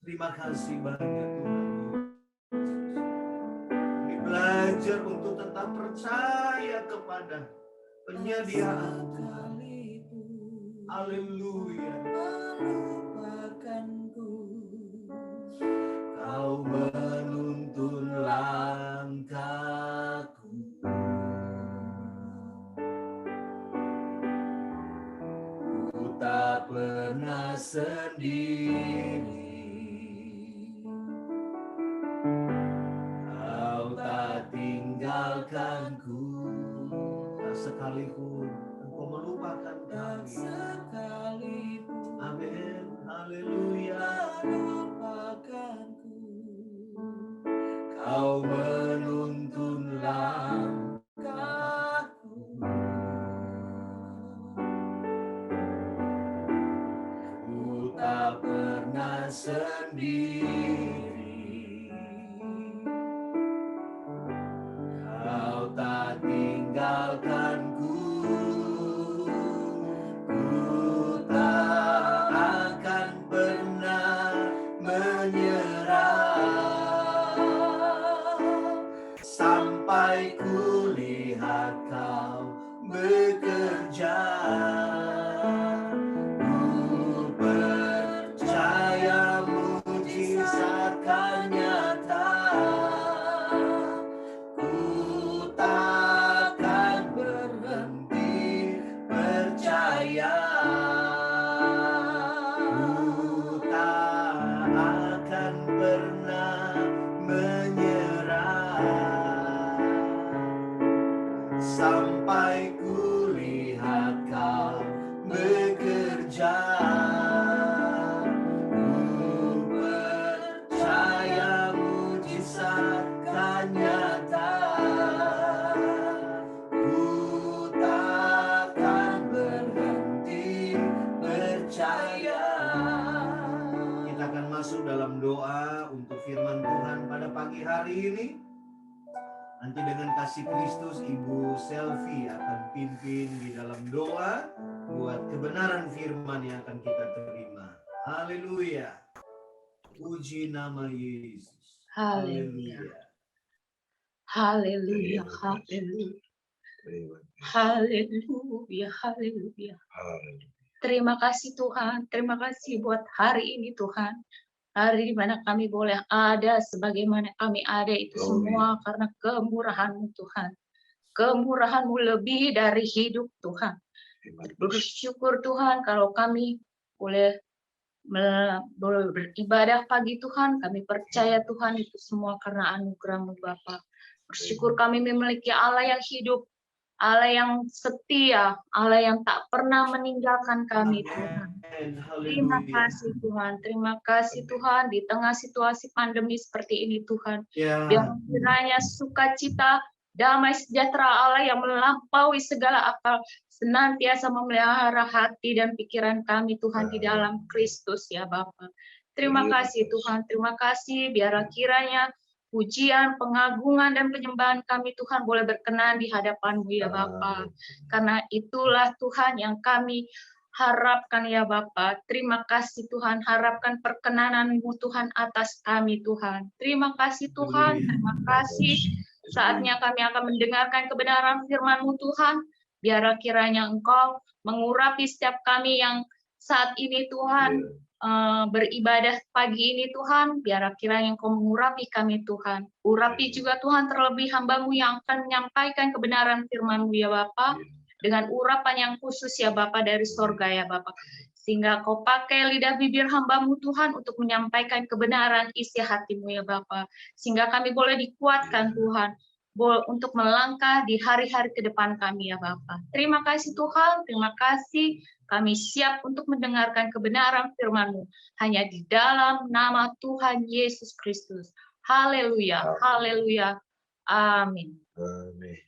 Terima kasih banyak Tuhan Yesus. Kami belajar untuk tetap percaya kepada penyediaan Tuhan. Haleluya. Kau menuntun langkahku. Ku tak pernah sendiri. Kau tak tinggalkanku. Tak sekalipun Engkau melupakan kami. Amin. Haleluya. Kau menuntun langkahku. Ku tak pernah sendiri. Kau tak tinggalkanku. Ku tak akan pernah menyerah sampai ku lihat Kau bekerja. Ku percaya mujizat kan nyata. Ku takkan berhenti percaya. Ku tak akan pernah menyerah sampai ku lihat Kau bekerja. Ku percaya mujizat kan nyata. Ku takkan berhenti percaya. Kita akan masuk dalam doa untuk firman Tuhan pada pagi hari ini. Nanti dengan kasih Kristus, Ibu Selvi akan pimpin di dalam doa buat kebenaran firman yang akan kita terima. Haleluya. Puji nama Yesus. Haleluya. Haleluya. Haleluya. Haleluya. Haleluya. Terima kasih Tuhan. Terima kasih buat hari ini Tuhan. Hari di mana kami boleh ada sebagaimana kami ada itu semua karena kemurahan-Mu Tuhan. Kemurahan-Mu lebih dari hidup Tuhan. Bersyukur Tuhan kalau kami boleh beribadah pagi Tuhan. Kami percaya Tuhan itu semua karena anugerah-Mu Bapa. Bersyukur kami memiliki Allah yang hidup, Allah yang setia, Allah yang tak pernah meninggalkan kami Tuhan. Terima kasih Tuhan, terima kasih Tuhan di tengah situasi pandemi seperti ini Tuhan. Biar kiranya sukacita, damai sejahtera Allah yang melampaui segala akal senantiasa memelihara hati dan pikiran kami Tuhan di dalam Kristus ya Bapa. Terima kasih Tuhan, terima kasih biar kiranya pujian, pengagungan, dan penyembahan kami Tuhan boleh berkenan di hadapan-Mu ya Bapa. Karena itulah Tuhan yang kami harapkan ya Bapa. Terima kasih Tuhan, harapkan perkenanan-Mu Tuhan atas kami Tuhan. Terima kasih Tuhan, terima kasih. Saatnya kami akan mendengarkan kebenaran firman-Mu Tuhan. Biar kiranya Engkau mengurapi setiap kami yang saat ini Tuhan beribadah pagi ini Tuhan, biar kiranya Engkau mengurapi kami Tuhan. Urapi juga Tuhan terlebih hamba-Mu yang akan menyampaikan kebenaran firman-Mu ya Bapa, dengan urapan yang khusus ya Bapa dari sorga ya Bapa. Sehingga Kau pakai lidah bibir hamba-Mu Tuhan untuk menyampaikan kebenaran isi hati-Mu ya Bapa. Sehingga kami boleh dikuatkan Tuhan, untuk melangkah di hari-hari ke depan kami ya Bapa. Terima kasih Tuhan, terima kasih. Kami siap untuk mendengarkan kebenaran firman-Mu hanya di dalam nama Tuhan Yesus Kristus. Haleluya, haleluya, amin. Amin.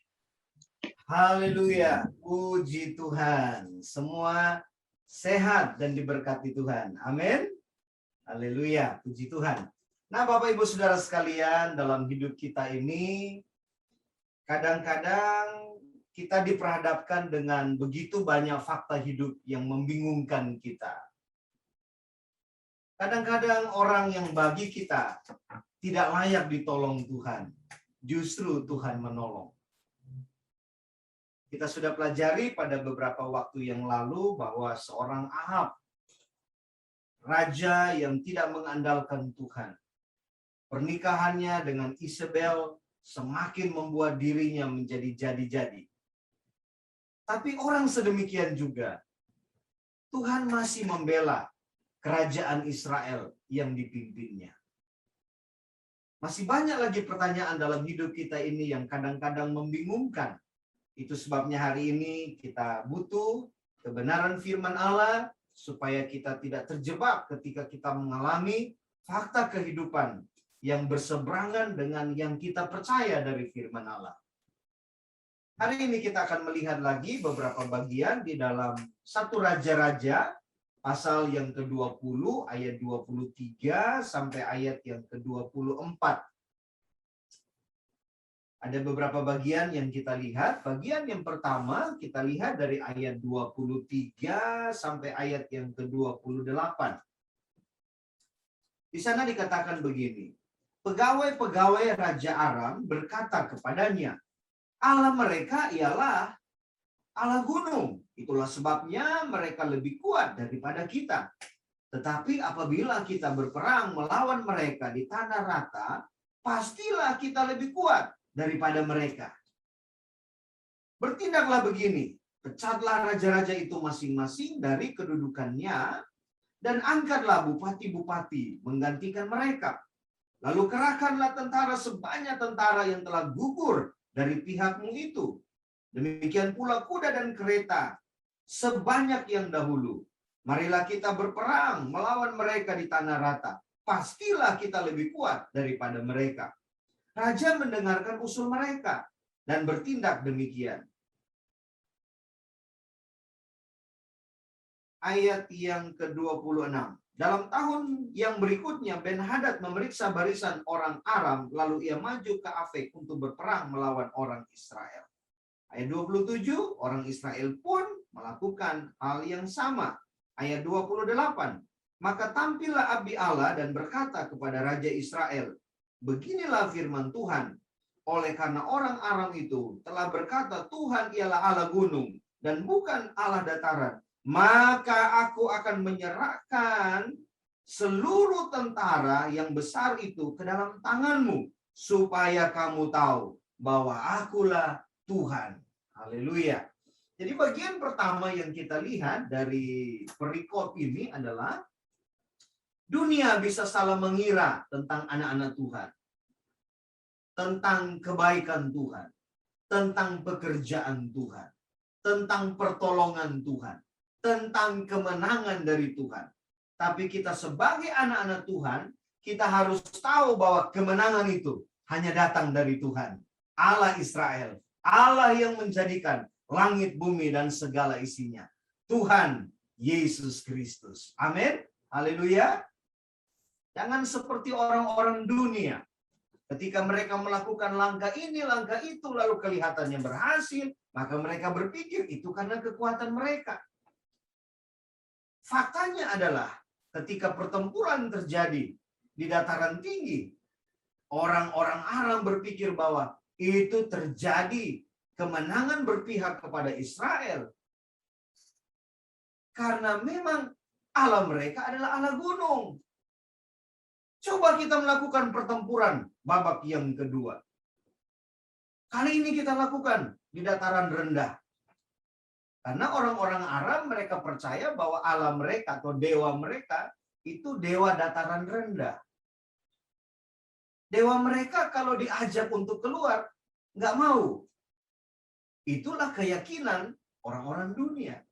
Haleluya, puji Tuhan. Semua sehat dan diberkati Tuhan. Amin. Haleluya, puji Tuhan. Nah, Bapak Ibu Saudara sekalian, dalam hidup kita ini kadang-kadang kita diperhadapkan dengan begitu banyak fakta hidup yang membingungkan kita. Kadang-kadang orang yang bagi kita tidak layak ditolong Tuhan, justru Tuhan menolong. Kita sudah pelajari pada beberapa waktu yang lalu bahwa seorang Ahab, raja yang tidak mengandalkan Tuhan, pernikahannya dengan Isabel semakin membuat dirinya menjadi jadi-jadi. Tapi orang sedemikian juga, Tuhan masih membela kerajaan Israel yang dipimpinnya. Masih banyak lagi pertanyaan dalam hidup kita ini yang kadang-kadang membingungkan. Itu sebabnya hari ini kita butuh kebenaran firman Allah supaya kita tidak terjebak ketika kita mengalami fakta kehidupan yang berseberangan dengan yang kita percaya dari firman Allah. Hari ini kita akan melihat lagi beberapa bagian di dalam 1 Raja-Raja pasal yang ke-20 ayat 23 sampai ayat yang ke-24. Ada beberapa bagian yang kita lihat. Bagian yang pertama kita lihat dari ayat 23 sampai ayat yang ke-28. Di sana dikatakan begini. Pegawai-pegawai Raja Aram berkata kepadanya, Allah mereka ialah Allah gunung. Itulah sebabnya mereka lebih kuat daripada kita. Tetapi apabila kita berperang melawan mereka di tanah rata, pastilah kita lebih kuat daripada mereka. Bertindaklah begini, pecatlah raja-raja itu masing-masing dari kedudukannya, dan angkatlah bupati-bupati menggantikan mereka. Lalu kerahkanlah tentara sebanyak tentara yang telah gugur dari pihakmu itu. Demikian pula kuda dan kereta sebanyak yang dahulu. Marilah kita berperang melawan mereka di tanah rata. Pastilah kita lebih kuat daripada mereka. Raja mendengarkan usul mereka dan bertindak demikian. Ayat yang ke-26. Dalam tahun yang berikutnya Ben-Hadad memeriksa barisan orang Aram, lalu ia maju ke Afek untuk berperang melawan orang Israel. Ayat 27, orang Israel pun melakukan hal yang sama. Ayat 28, maka tampillah abdi Allah dan berkata kepada Raja Israel, beginilah firman Tuhan, oleh karena orang Aram itu telah berkata Tuhan ialah Allah gunung dan bukan Allah dataran, maka aku akan menyerahkan seluruh tentara yang besar itu ke dalam tanganmu, supaya kamu tahu bahwa akulah Tuhan. Haleluya. Jadi bagian pertama yang kita lihat dari perikop ini adalah dunia bisa salah mengira tentang anak-anak Tuhan, tentang kebaikan Tuhan, tentang pekerjaan Tuhan, tentang pertolongan Tuhan, tentang kemenangan dari Tuhan. Tapi kita sebagai anak-anak Tuhan, kita harus tahu bahwa kemenangan itu hanya datang dari Tuhan, Allah Israel. Allah yang menjadikan langit, bumi, dan segala isinya. Tuhan Yesus Kristus. Amin. Haleluya. Jangan seperti orang-orang dunia. Ketika mereka melakukan langkah ini, langkah itu, lalu kelihatannya berhasil, maka mereka berpikir itu karena kekuatan mereka. Faktanya adalah ketika pertempuran terjadi di dataran tinggi, orang-orang Aram berpikir bahwa itu terjadi kemenangan berpihak kepada Israel. Karena memang Allah mereka adalah Allah gunung. Coba kita melakukan pertempuran babak yang kedua. Kali ini kita lakukan di dataran rendah. Karena orang-orang Aram mereka percaya bahwa Allah mereka atau dewa mereka itu dewa dataran rendah. Dewa mereka kalau diajak untuk keluar, nggak mau. Itulah keyakinan orang-orang dunia.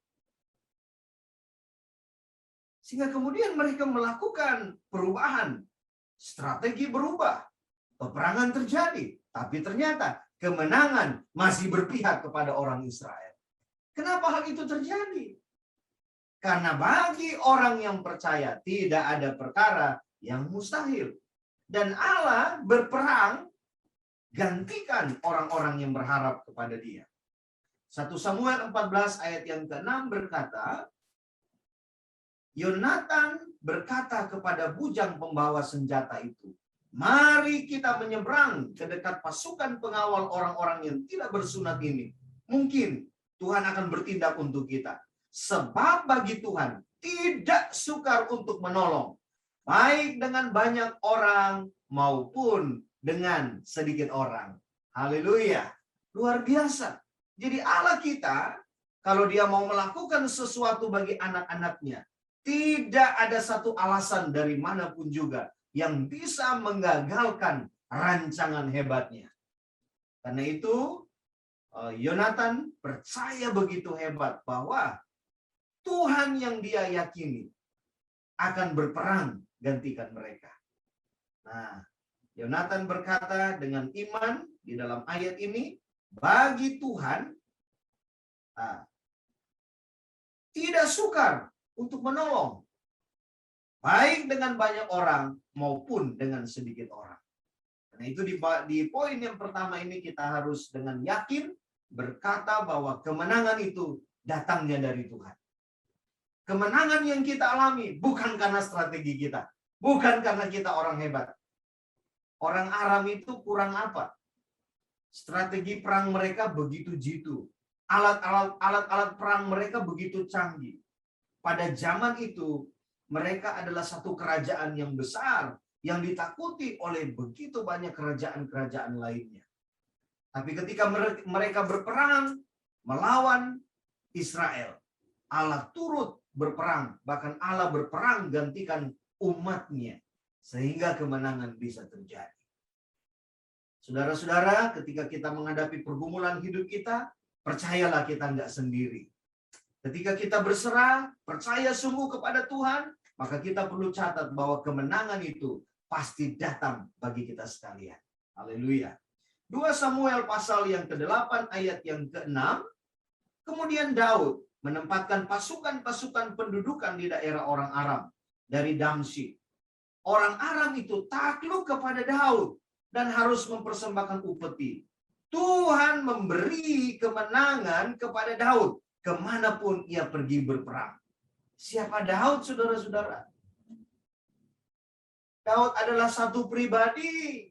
Sehingga kemudian mereka melakukan perubahan. Strategi berubah. Peperangan terjadi. Tapi ternyata kemenangan masih berpihak kepada orang Israel. Kenapa hal itu terjadi? Karena bagi orang yang percaya tidak ada perkara yang mustahil. Dan Allah berperang gantikan orang-orang yang berharap kepada Dia. 1 Samuel 14 ayat yang ke-6 berkata, Yonatan berkata kepada bujang pembawa senjata itu, "Mari kita menyeberang ke dekat pasukan pengawal orang-orang yang tidak bersunat ini. Mungkin Tuhan akan bertindak untuk kita. Sebab bagi Tuhan tidak sukar untuk menolong, baik dengan banyak orang maupun dengan sedikit orang." Haleluya. Luar biasa. Jadi Allah kita, kalau dia mau melakukan sesuatu bagi anak-anaknya, tidak ada satu alasan dari manapun juga yang bisa menggagalkan rancangan hebatnya. Karena itu, Yonatan percaya begitu hebat bahwa Tuhan yang dia yakini akan berperang gantikan mereka. Nah, Yonatan berkata dengan iman di dalam ayat ini, bagi Tuhan tidak sukar untuk menolong, baik dengan banyak orang maupun dengan sedikit orang. Nah, itu di poin yang pertama ini kita harus dengan yakin berkata bahwa kemenangan itu datangnya dari Tuhan. Kemenangan yang kita alami bukan karena strategi kita, bukan karena kita orang hebat. Orang Aram itu kurang apa? Strategi perang mereka begitu jitu. Alat-alat perang mereka begitu canggih. Pada zaman itu, mereka adalah satu kerajaan yang besar, yang ditakuti oleh begitu banyak kerajaan-kerajaan lainnya. Tapi ketika mereka berperang melawan Israel, Allah turut berperang, bahkan Allah berperang gantikan umatnya, sehingga kemenangan bisa terjadi. Saudara-saudara, ketika kita menghadapi pergumulan hidup kita, percayalah kita enggak sendiri. Ketika kita berserah, percaya sungguh kepada Tuhan, maka kita perlu catat bahwa kemenangan itu pasti datang bagi kita sekalian. Haleluya. 2 Samuel pasal yang ke-8 ayat yang ke-6, kemudian Daud menempatkan pasukan-pasukan pendudukan di daerah orang Aram dari Damsyik. Orang Aram itu takluk kepada Daud dan harus mempersembahkan upeti. Tuhan memberi kemenangan kepada Daud kemanapun ia pergi berperang. Siapa Daud, saudara-saudara? Daud adalah satu pribadi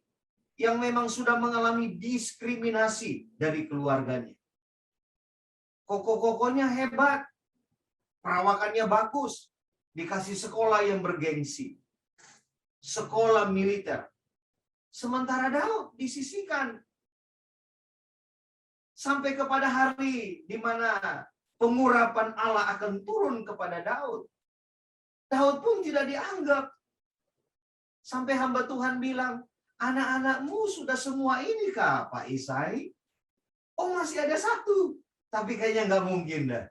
yang memang sudah mengalami diskriminasi dari keluarganya. Koko-kokonya hebat, perawakannya bagus, dikasih sekolah yang bergengsi, sekolah militer. Sementara Daud disisihkan sampai kepada hari di mana pengurapan Allah akan turun kepada Daud. Daud pun tidak dianggap. Sampai hamba Tuhan bilang, anak-anakmu sudah semua ini kah, Pak Isai? Oh, masih ada satu. Tapi kayaknya nggak mungkin dah.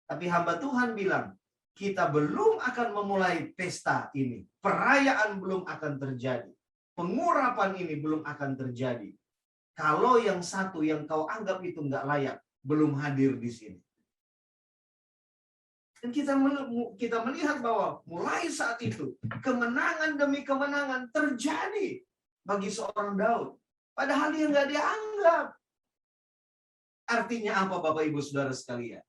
Tapi hamba Tuhan bilang, kita belum akan memulai pesta ini. Perayaan belum akan terjadi. Pengurapan ini belum akan terjadi. Kalau yang satu yang kau anggap itu nggak layak, belum hadir di sini. Dan kita melihat bahwa mulai saat itu, kemenangan demi kemenangan terjadi bagi seorang Daud. Padahal dia nggak dianggap. Artinya apa Bapak Ibu Saudara sekalian?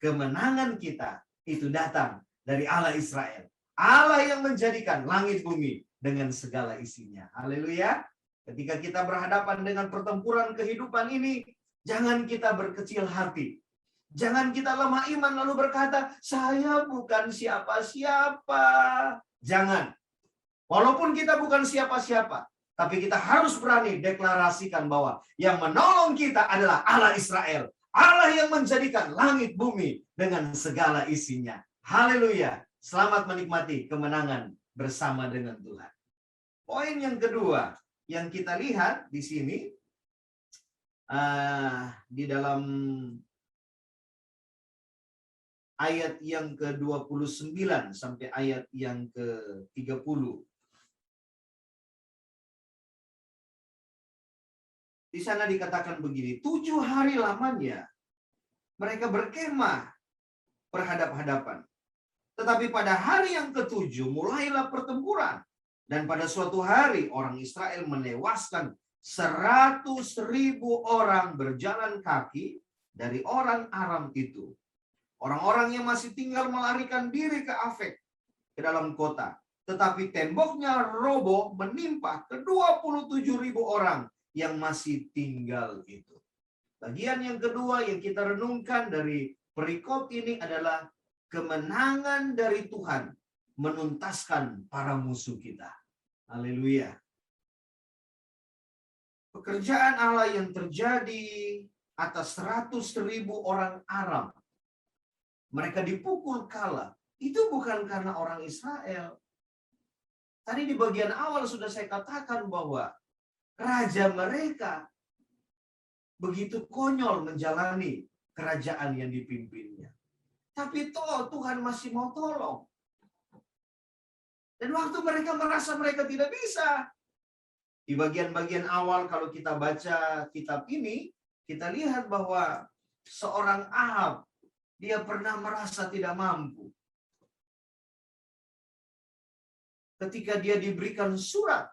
Kemenangan kita itu datang dari Allah Israel. Allah yang menjadikan langit bumi dengan segala isinya. Haleluya. Ketika kita berhadapan dengan pertempuran kehidupan ini, jangan kita berkecil hati. Jangan kita lemah iman lalu berkata, saya bukan siapa-siapa. Jangan. Walaupun kita bukan siapa-siapa, tapi kita harus berani deklarasikan bahwa yang menolong kita adalah Allah Israel. Allah yang menjadikan langit bumi dengan segala isinya. Haleluya. Selamat menikmati kemenangan bersama dengan Tuhan. Poin yang kedua yang kita lihat di sini, di dalam ayat yang ke-29 sampai ayat yang ke-30. Di sana dikatakan begini, 7 hari lamanya mereka berkemah berhadap-hadapan. Tetapi pada hari yang ke-7 mulailah pertempuran. Dan pada suatu hari orang Israel menewaskan 100.000 orang berjalan kaki dari orang Aram itu. Orang-orang yang masih tinggal melarikan diri ke Afek, ke dalam kota. Tetapi temboknya roboh menimpa ke 27.000 orang yang masih tinggal itu. Bagian yang kedua yang kita renungkan dari perikop ini adalah kemenangan dari Tuhan menuntaskan para musuh kita. Haleluya. Pekerjaan Allah yang terjadi atas 100.000 orang Aram. Mereka dipukul kalah. Itu bukan karena orang Israel. Tadi di bagian awal sudah saya katakan bahwa raja mereka begitu konyol menjalani kerajaan yang dipimpinnya. Tapi Tuhan masih mau tolong. Dan waktu mereka merasa mereka tidak bisa, di bagian-bagian awal kalau kita baca kitab ini, kita lihat bahwa seorang Ahab, dia pernah merasa tidak mampu. Ketika dia diberikan surat,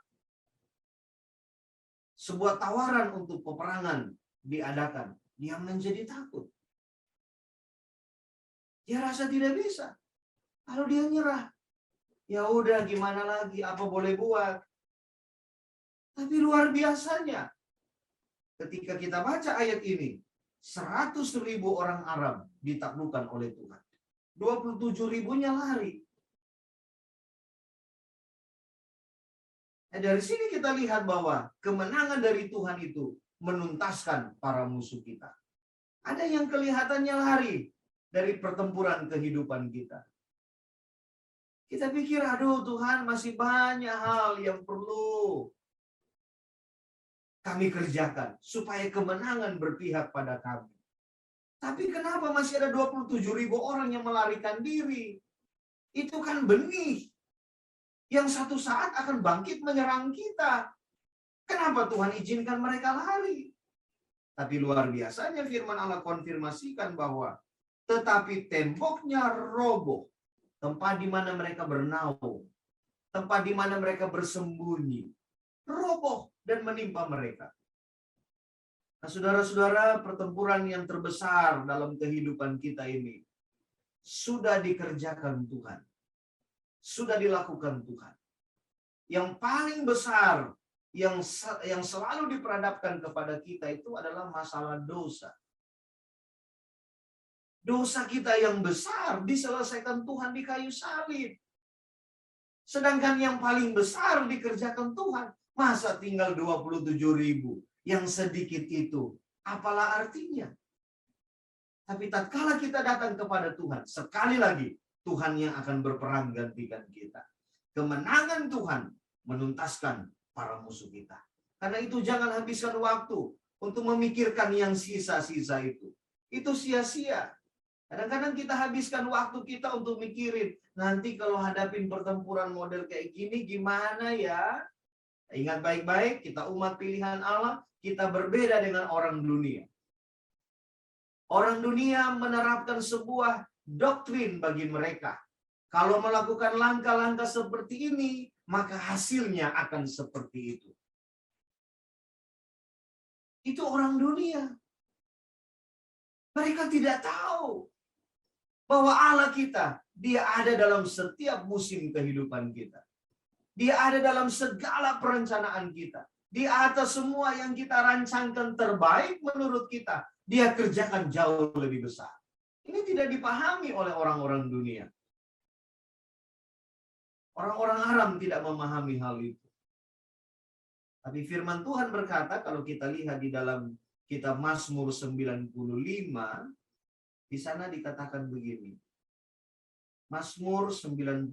sebuah tawaran untuk peperangan diadakan, dia menjadi takut. Dia rasa tidak bisa. Kalau dia nyerah, ya udah gimana lagi, apa boleh buat. Tapi luar biasanya, ketika kita baca ayat ini, 100.000 orang Aram ditaklukkan oleh Tuhan. 27.000-nya lari. Dari sini kita lihat bahwa kemenangan dari Tuhan itu menuntaskan para musuh kita. Ada yang kelihatannya lari dari pertempuran kehidupan kita. Kita pikir, aduh Tuhan masih banyak hal yang perlu kami kerjakan supaya kemenangan berpihak pada kami. Tapi kenapa masih ada 27.000 orang yang melarikan diri? Itu kan benih yang satu saat akan bangkit menyerang kita. Kenapa Tuhan izinkan mereka lari? Tapi luar biasanya firman Allah konfirmasikan bahwa tetapi temboknya roboh, tempat di mana mereka bernaung, tempat di mana mereka bersembunyi, roboh dan menimpa mereka. Nah, saudara-saudara, pertempuran yang terbesar dalam kehidupan kita ini sudah dikerjakan Tuhan. Sudah dilakukan Tuhan. Yang paling besar yang selalu diperhadapkan kepada kita itu adalah masalah dosa. Dosa kita yang besar diselesaikan Tuhan di kayu salib. Sedangkan yang paling besar dikerjakan Tuhan. Masa tinggal 27.000 yang sedikit itu? Apalah artinya? Tapi tatkala kita datang kepada Tuhan, sekali lagi Tuhan yang akan berperang gantikan kita. Kemenangan Tuhan menuntaskan para musuh kita. Karena itu jangan habiskan waktu untuk memikirkan yang sisa-sisa itu. Itu sia-sia. Kadang-kadang kita habiskan waktu kita untuk mikirin, nanti kalau hadapin pertempuran model kayak gini gimana ya? Ingat baik-baik, kita umat pilihan Allah, kita berbeda dengan orang dunia. Orang dunia menerapkan sebuah doktrin bagi mereka. Kalau melakukan langkah-langkah seperti ini, maka hasilnya akan seperti itu. Itu orang dunia. Mereka tidak tahu bahwa Allah kita, dia ada dalam setiap musim kehidupan kita. Dia ada dalam segala perencanaan kita. Di atas semua yang kita rancangkan terbaik menurut kita, dia kerjakan jauh lebih besar. Ini tidak dipahami oleh orang-orang dunia. Orang-orang Aram tidak memahami hal itu. Tapi firman Tuhan berkata, kalau kita lihat di dalam kitab Mazmur 95, di sana dikatakan begini. Mazmur 95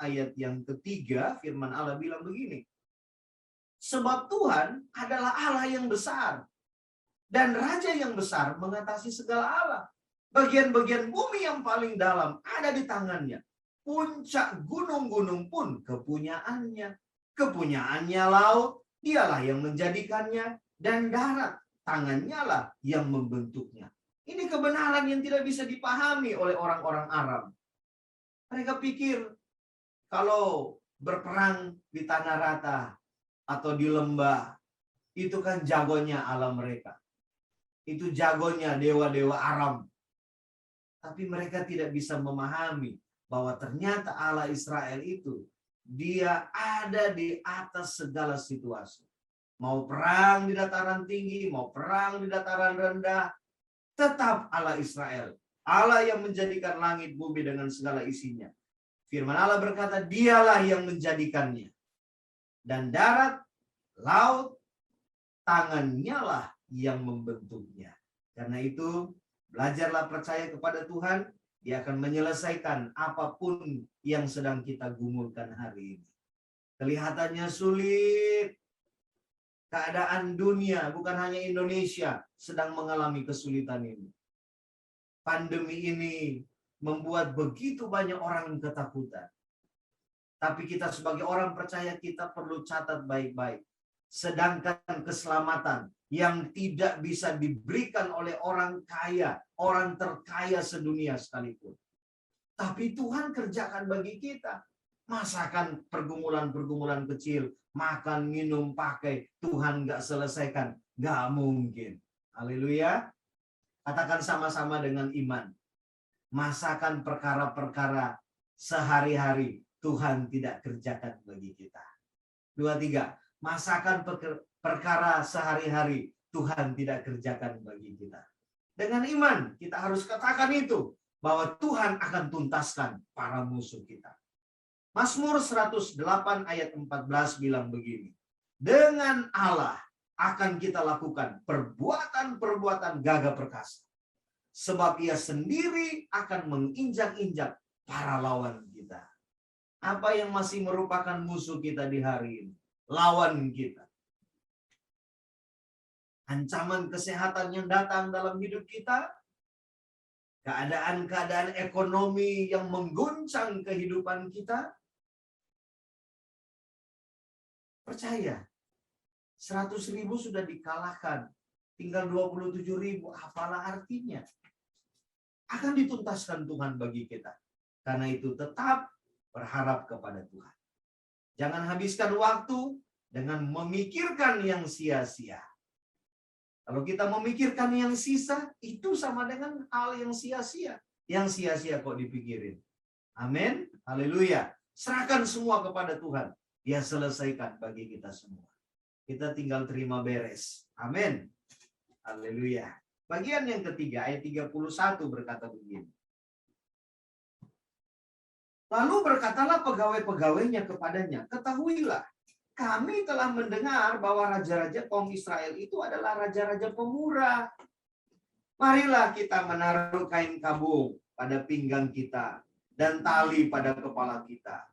ayat yang ketiga, firman Allah bilang begini. Sebab Tuhan adalah Allah yang besar. Dan Raja yang besar mengatasi segala Allah. Bagian-bagian bumi yang paling dalam ada di tangannya. Puncak gunung-gunung pun kepunyaannya. Kepunyaannya laut, dialah yang menjadikannya. Dan darat, tangannya lah yang membentuknya. Ini kebenaran yang tidak bisa dipahami oleh orang-orang Arab. Mereka pikir kalau berperang di tanah rata atau di lembah, itu kan jagonya Allah mereka. Itu jagonya dewa-dewa Aram. Tapi mereka tidak bisa memahami bahwa ternyata Allah Israel itu, dia ada di atas segala situasi. Mau perang di dataran tinggi, mau perang di dataran rendah, tetap Allah Israel. Allah yang menjadikan langit bumi dengan segala isinya. Firman Allah berkata, dialah yang menjadikannya. Dan darat, laut, tangannya lah yang membentuknya. Karena itu, belajarlah percaya kepada Tuhan, Dia akan menyelesaikan apapun yang sedang kita gumulkan hari ini. Kelihatannya sulit. Keadaan dunia, bukan hanya Indonesia, sedang mengalami kesulitan ini. Pandemi ini membuat begitu banyak orang ketakutan. Tapi kita sebagai orang percaya, kita perlu catat baik-baik. Sedangkan keselamatan yang tidak bisa diberikan oleh orang kaya, orang terkaya sedunia sekalipun. Tapi Tuhan kerjakan bagi kita. Masakan pergumulan-pergumulan kecil, makan, minum, pakai, Tuhan nggak selesaikan. Nggak mungkin. Haleluya. Katakan sama-sama dengan iman. Masakan perkara-perkara sehari-hari, Tuhan tidak kerjakan bagi kita. 2, 3. Masakan perkara sehari-hari, Tuhan tidak kerjakan bagi kita. Dengan iman, kita harus katakan itu, bahwa Tuhan akan tuntaskan para musuh kita. Mazmur 108 ayat 14 bilang begini, dengan Allah akan kita lakukan perbuatan-perbuatan gagah perkasa. Sebab Ia sendiri akan menginjak-injak para lawan kita. Apa yang masih merupakan musuh kita di hari ini? Lawan kita. Ancaman kesehatan yang datang dalam hidup kita, keadaan-keadaan ekonomi yang mengguncang kehidupan kita. Percaya, 100.000 sudah dikalahkan, tinggal 27.000, apalah artinya? Akan dituntaskan Tuhan bagi kita. Karena itu tetap berharap kepada Tuhan. Jangan habiskan waktu dengan memikirkan yang sia-sia. Kalau kita memikirkan yang sisa, itu sama dengan hal yang sia-sia. Yang sia-sia kok dipikirin. Amin. Haleluya. Serahkan semua kepada Tuhan. Dia selesaikan bagi kita semua. Kita tinggal terima beres. Amin. Haleluya. Bagian yang ketiga, ayat 31 berkata begini. Lalu berkatalah pegawai-pegawainya kepadanya, ketahuilah, kami telah mendengar bahwa raja-raja kaum Israel itu adalah raja-raja pemurah. Marilah kita menaruh kain kabung pada pinggang kita dan tali pada kepala kita.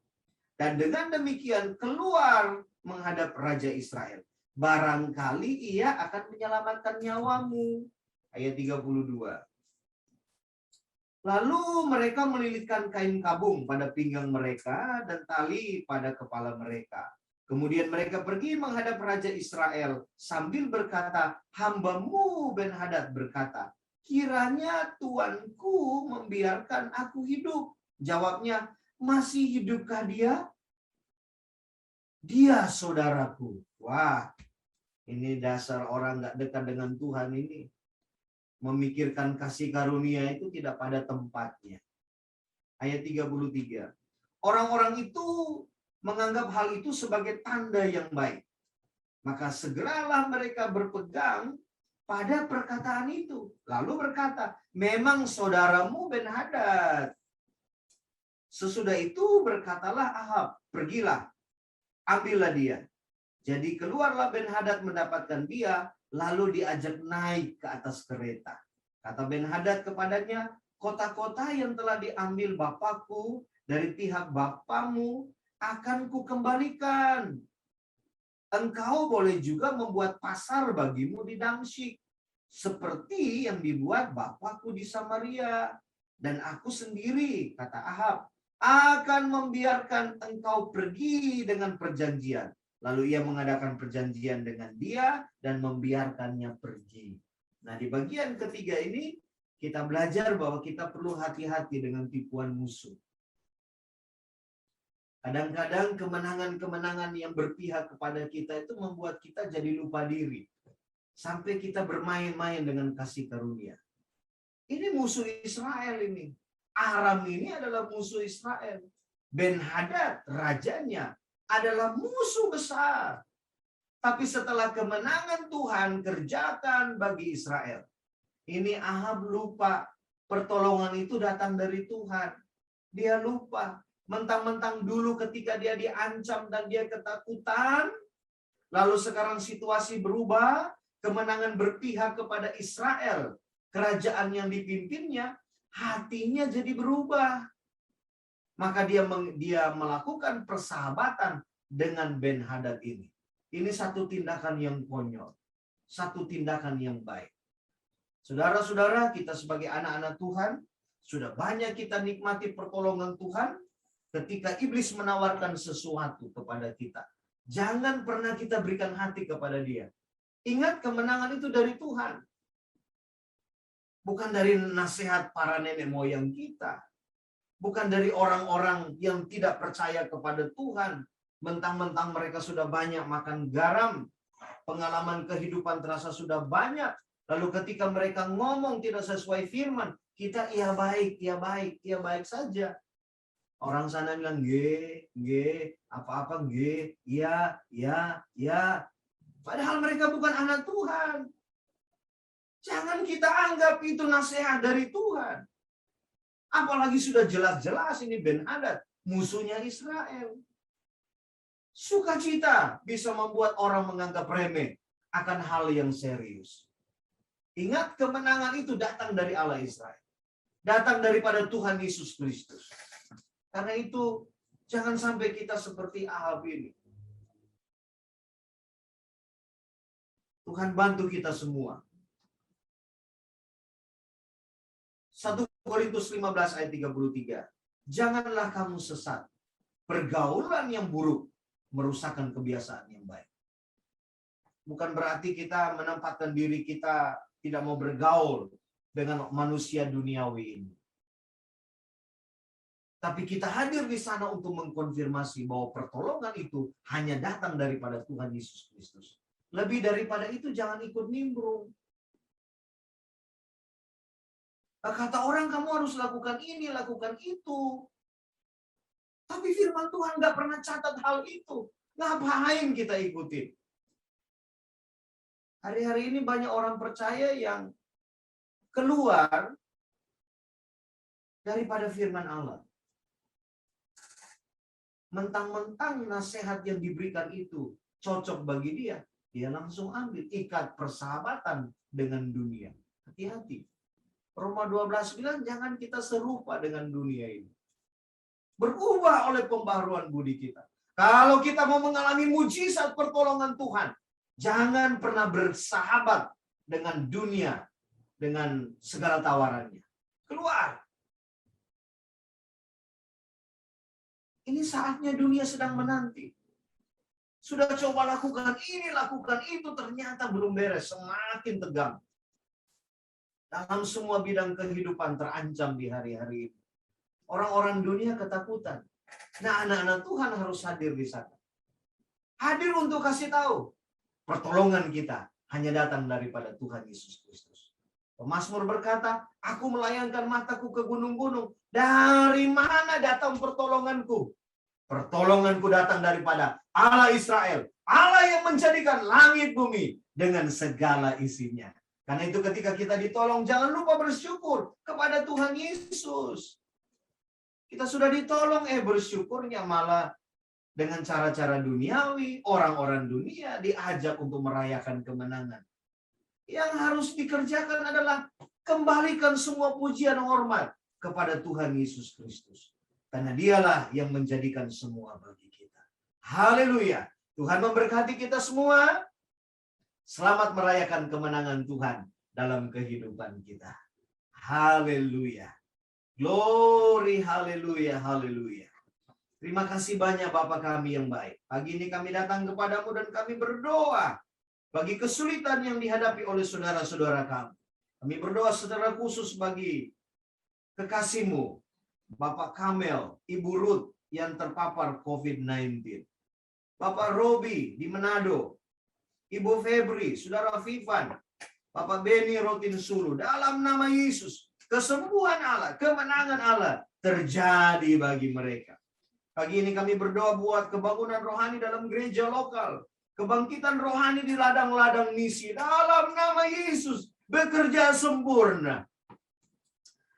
Dan dengan demikian keluar menghadap Raja Israel. Barangkali ia akan menyelamatkan nyawamu. Ayat 32. Lalu mereka melilitkan kain kabung pada pinggang mereka dan tali pada kepala mereka. Kemudian mereka pergi menghadap Raja Israel sambil berkata, hambamu Ben-Hadad berkata, kiranya tuanku membiarkan aku hidup. Jawabnya, masih hidupkah dia? Dia saudaraku. Wah, ini dasar orang nggak dekat dengan Tuhan ini. Memikirkan kasih karunia itu tidak pada tempatnya. Ayat 33. Orang-orang itu menganggap hal itu sebagai tanda yang baik. Maka segeralah mereka berpegang pada perkataan itu. Lalu berkata, memang saudaramu Ben-Hadad. Sesudah itu berkatalah Ahab, pergilah, ambillah dia. Jadi keluarlah Ben-Hadad mendapatkan dia, lalu diajak naik ke atas kereta. Kata Ben-Hadad kepadanya, kota-kota yang telah diambil bapakku dari pihak bapamu akan kukembalikan. Engkau boleh juga membuat pasar bagimu di Damsyik, seperti yang dibuat bapakku di Samaria. Dan aku sendiri, kata Ahab, akan membiarkan engkau pergi dengan perjanjian. Lalu ia mengadakan perjanjian dengan dia dan membiarkannya pergi. Nah, di bagian ketiga ini kita belajar bahwa kita perlu hati-hati dengan tipuan musuh. Kadang-kadang kemenangan-kemenangan yang berpihak kepada kita itu membuat kita jadi lupa diri. Sampai kita bermain-main dengan kasih karunia. Ini musuh Israel ini. Aram ini adalah musuh Israel. Ben-Hadad, rajanya, adalah musuh besar. Tapi setelah kemenangan Tuhan kerjakan bagi Israel, ini Ahab lupa pertolongan itu datang dari Tuhan. Dia lupa. Mentang-mentang dulu ketika dia diancam dan dia ketakutan, lalu sekarang situasi berubah, kemenangan berpihak kepada Israel, kerajaan yang dipimpinnya, hatinya jadi berubah. Maka dia melakukan persahabatan dengan Ben-Hadad ini. Ini satu tindakan yang konyol. Satu tindakan yang baik. Saudara-saudara, kita sebagai anak-anak Tuhan, sudah banyak kita nikmati pertolongan Tuhan ketika iblis menawarkan sesuatu kepada kita. Jangan pernah kita berikan hati kepada dia. Ingat, kemenangan itu dari Tuhan. Bukan dari nasihat para nenek moyang kita. Bukan dari orang-orang yang tidak percaya kepada Tuhan. Mentang-mentang mereka sudah banyak makan garam. Pengalaman kehidupan terasa sudah banyak. Lalu ketika mereka ngomong tidak sesuai firman, kita iya baik saja. Orang sana bilang apa-apa iya. Padahal mereka bukan anak Tuhan. Jangan kita anggap itu nasihat dari Tuhan. Apalagi sudah jelas-jelas ini Ben-Hadad, musuhnya Israel. Sukacita bisa membuat orang menganggap remeh akan hal yang serius. Ingat, kemenangan itu datang dari Allah Israel. Datang daripada Tuhan Yesus Kristus. Karena itu, jangan sampai kita seperti Ahab ini. Tuhan bantu kita semua. 1 Korintus 15 ayat 33. Janganlah kamu sesat. Pergaulan yang buruk merusakkan kebiasaan yang baik. Bukan berarti kita menempatkan diri kita tidak mau bergaul dengan manusia duniawi ini. Tapi kita hadir di sana untuk mengkonfirmasi bahwa pertolongan itu hanya datang daripada Tuhan Yesus Kristus. Lebih daripada itu jangan ikut nimbrung. Kata orang kamu harus lakukan ini, lakukan itu. Tapi firman Tuhan nggak pernah catat hal itu. Ngapain kita ikutin? Hari-hari ini banyak orang percaya yang keluar daripada firman Allah. Mentang-mentang nasihat yang diberikan itu cocok bagi dia, dia langsung ambil ikat persahabatan dengan dunia. Hati-hati. Roma 12 bilang jangan kita serupa dengan dunia ini. Berubah oleh pembaharuan budi kita. Kalau kita mau mengalami mujizat pertolongan Tuhan, jangan pernah bersahabat dengan dunia, dengan segala tawarannya. Keluar. Ini saatnya dunia sedang menanti. Sudah coba lakukan ini, lakukan itu, ternyata belum beres. Semakin tegang. Dalam semua bidang kehidupan terancam di hari-hari ini. Orang-orang dunia ketakutan. Nah, anak-anak Tuhan harus hadir di sana. Hadir untuk kasih tahu. Pertolongan kita hanya datang daripada Tuhan Yesus Kristus. Pemazmur berkata, aku melayangkan mataku ke gunung-gunung. Dari mana datang pertolonganku? Pertolonganku datang daripada Allah Israel. Allah yang menjadikan langit bumi dengan segala isinya. Karena itu ketika kita ditolong, jangan lupa bersyukur kepada Tuhan Yesus. Kita sudah ditolong, bersyukurnya malah dengan cara-cara duniawi, orang-orang dunia diajak untuk merayakan kemenangan. Yang harus dikerjakan adalah kembalikan semua pujian hormat kepada Tuhan Yesus Kristus. Karena dialah yang menjadikan semua bagi kita. Haleluya. Tuhan memberkati kita semua. Selamat merayakan kemenangan Tuhan dalam kehidupan kita. Haleluya. Glory, haleluya, haleluya. Terima kasih banyak Bapa kami yang baik. Pagi ini kami datang kepadamu dan kami berdoa bagi kesulitan yang dihadapi oleh saudara-saudara kami. Kami berdoa secara khusus bagi kekasihmu, Bapak Kamel, Ibu Ruth yang terpapar COVID-19. Bapak Robi di Manado, Ibu Febri, Saudara Vivan, Bapak Beni Rotin Sulu, dalam nama Yesus, kesembuhan Allah, kemenangan Allah terjadi bagi mereka. Pagi ini kami berdoa buat kebangunan rohani dalam gereja lokal. Kebangkitan rohani di ladang-ladang misi. Dalam nama Yesus bekerja sempurna.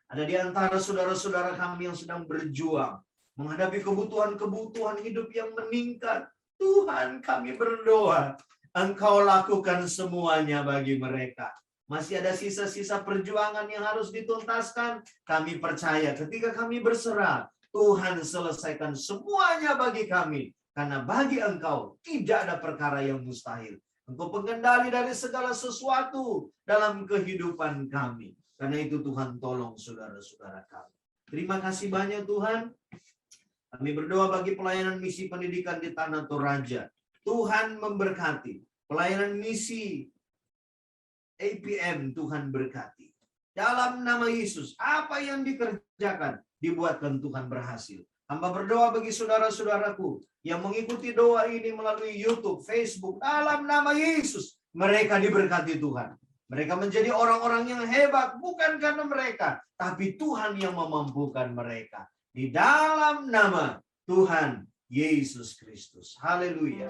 Ada di antara saudara-saudara kami yang sedang berjuang. Menghadapi kebutuhan-kebutuhan hidup yang meningkat. Tuhan, kami berdoa. Engkau lakukan semuanya bagi mereka. Masih ada sisa-sisa perjuangan yang harus dituntaskan. Kami percaya ketika kami berserah, Tuhan selesaikan semuanya bagi kami. Karena bagi Engkau tidak ada perkara yang mustahil. Engkau pengendali dari segala sesuatu dalam kehidupan kami. Karena itu Tuhan tolong saudara-saudara kami. Terima kasih banyak Tuhan. Kami berdoa bagi pelayanan misi pendidikan di Tanah Toraja. Tuhan memberkati. Pelayanan misi APM Tuhan berkati. Dalam nama Yesus, apa yang dikerjakan, dibuatkan Tuhan berhasil. Hamba berdoa bagi saudara-saudaraku yang mengikuti doa ini melalui YouTube, Facebook. Dalam nama Yesus, mereka diberkati Tuhan. Mereka menjadi orang-orang yang hebat, bukan karena mereka, tapi Tuhan yang memampukan mereka. Di dalam nama Tuhan Yesus Kristus. Haleluya.